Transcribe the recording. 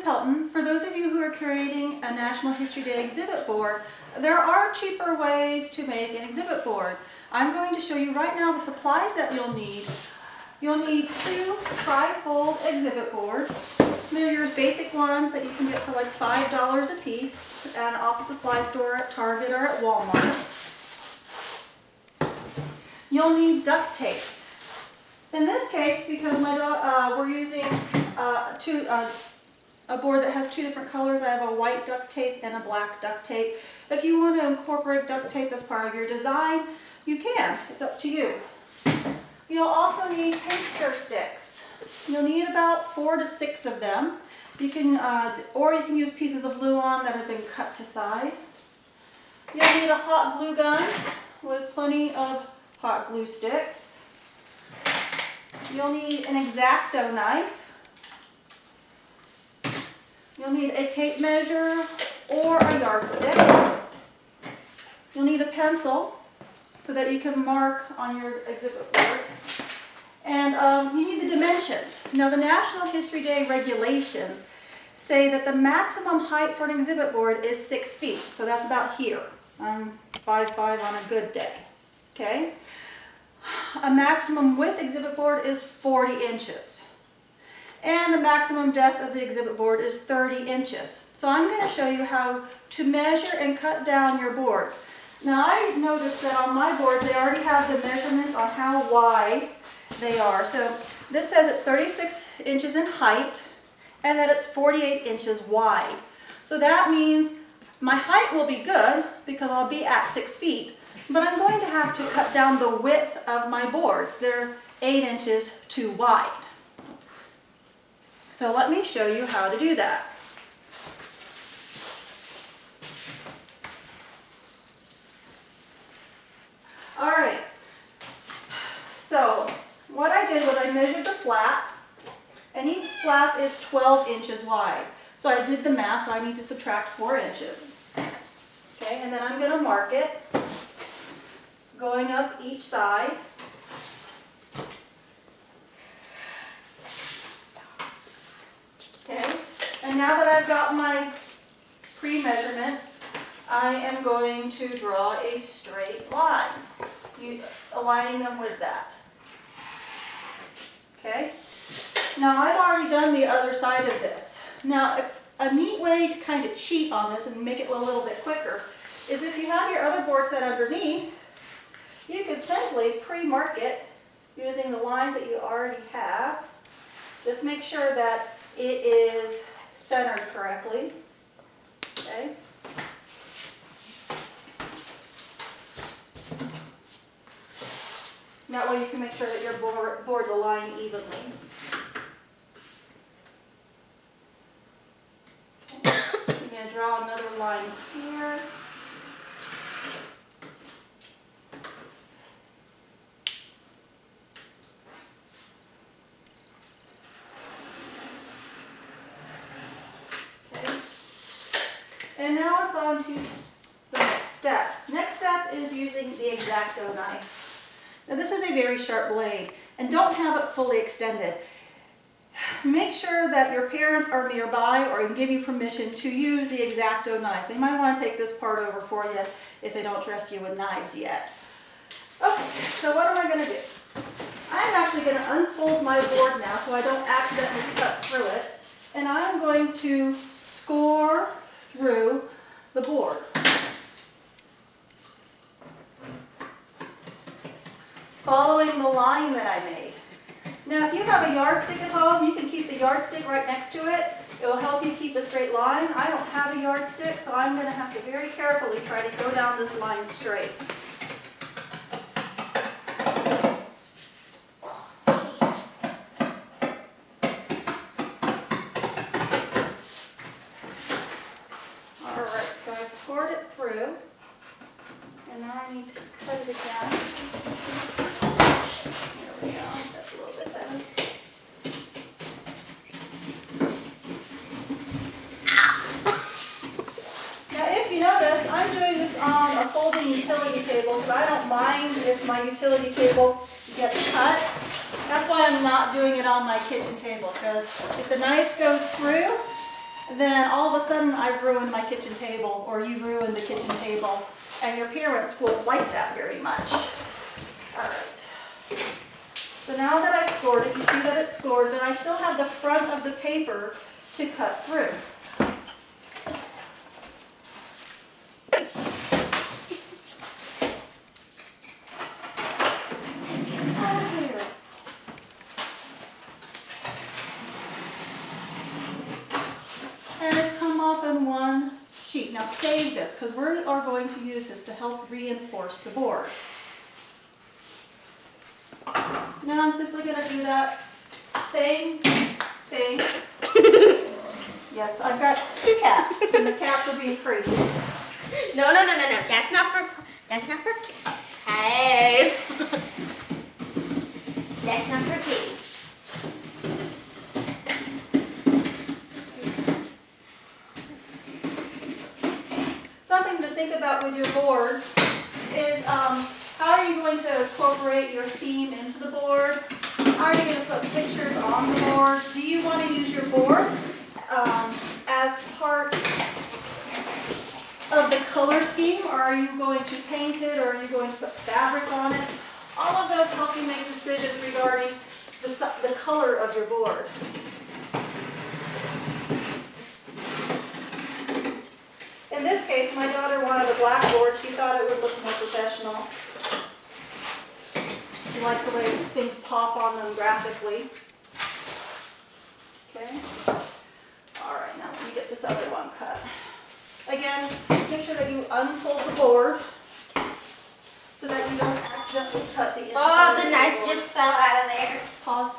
Pelton. For those of you who are creating a National History Day exhibit board, there are cheaper ways to make an exhibit board. I'm going to show you right now the supplies that you'll need. You'll need 2 tri-fold exhibit boards. They're your basic ones that you can get for like $5 a piece at an office supply store at Target or at Walmart. You'll need duct tape. In this case, because we're using a board that has 2 different colors, I have a white duct tape and a black duct tape. If you want to incorporate duct tape as part of your design, you can. It's up to you. You'll also need paste sticks. You'll need about 4 to 6 of them. You can, or you can use pieces of Luan that have been cut to size. You'll need a hot glue gun with plenty of hot glue sticks. You'll need an X-Acto knife. You'll need a tape measure or a yardstick. You'll need a pencil so that you can mark on your exhibit boards. And you need the dimensions. Now, the National History Day regulations say that the maximum height for an exhibit board is 6 feet. So that's about here. I'm 5'5" on a good day. Okay? A maximum width exhibit board is 40 inches. And the maximum depth of the exhibit board is 30 inches. So I'm going to show you how to measure and cut down your boards. Now, I noticed that on my boards they already have the measurements on how wide they are. So this says it's 36 inches in height and that it's 48 inches wide. So that means my height will be good because I'll be at 6 feet, but I'm going to have to cut down the width of my boards. They're 8 inches too wide. So let me show you how to do that. All right, so what I did was I measured the flap, and each flap is 12 inches wide. So I did the math, so I need to subtract 4 inches. Okay, and then I'm going to mark it, going up each side. Okay, and now that I've got my pre-measurements, I am going to draw a straight line, aligning them with that. Okay, now I've already done the other side of this. Now, a neat way to kind of cheat on this and make it a little bit quicker is if you have your other board set underneath, you could simply pre-mark it using the lines that you already have. Just make sure that it is centered correctly. Okay. That way you can make sure that your boards align evenly. Okay. I'm going to draw another line here. Okay. And now it's on to the next step. Next step is using the X-Acto knife. Now this is a very sharp blade, and don't have it fully extended. Make sure that your parents are nearby or can give you permission to use the X-Acto knife. They might want to take this part over for you if they don't trust you with knives yet. Okay, so what am I going to do? I'm actually going to unfold my board now so I don't accidentally cut through it, and I'm going to score through the board. Following the line that I made. Now, if you have a yardstick at home, you can keep the yardstick right next to it. It will help you keep a straight line. I don't have a yardstick, so I'm going to have to very carefully try to go down this line straight. All right, so I've scored it through, and now I need to cut it again. That's a little bit better. Now, if you notice, I'm doing this on a folding utility table because I don't mind if my utility table gets cut. That's why I'm not doing it on my kitchen table, because if the knife goes through, then all of a sudden I've ruined my kitchen table, or you've ruined the kitchen table, and your parents won't like that very much. All right. So now that I've scored it, you see that it's scored, but I still have the front of the paper to cut through. And it's come off in one sheet. Now save this, because we are going to use this to help reinforce the board. Now I'm simply going to do that same thing. Yes, I've got 2 cats, and the cats are being crazy. No. That's not for. Hey. That's not for kitties. Something to think about with your board is how are you going to incorporate your theme into the board? How are you going to put pictures on the board? Do you want to use your board as part of the color scheme, or are you going to paint it, or are you going to put fabric on it? All of those help you make decisions regarding the color of your board. In this case, my daughter wanted a black board. She thought it would look more professional. She likes the way things pop on them graphically. Okay. All right, now let me get this other one cut. Again, make sure that you unfold the board so that you don't accidentally cut the inside. Oh, the of knife board. just fell out of there. Pause.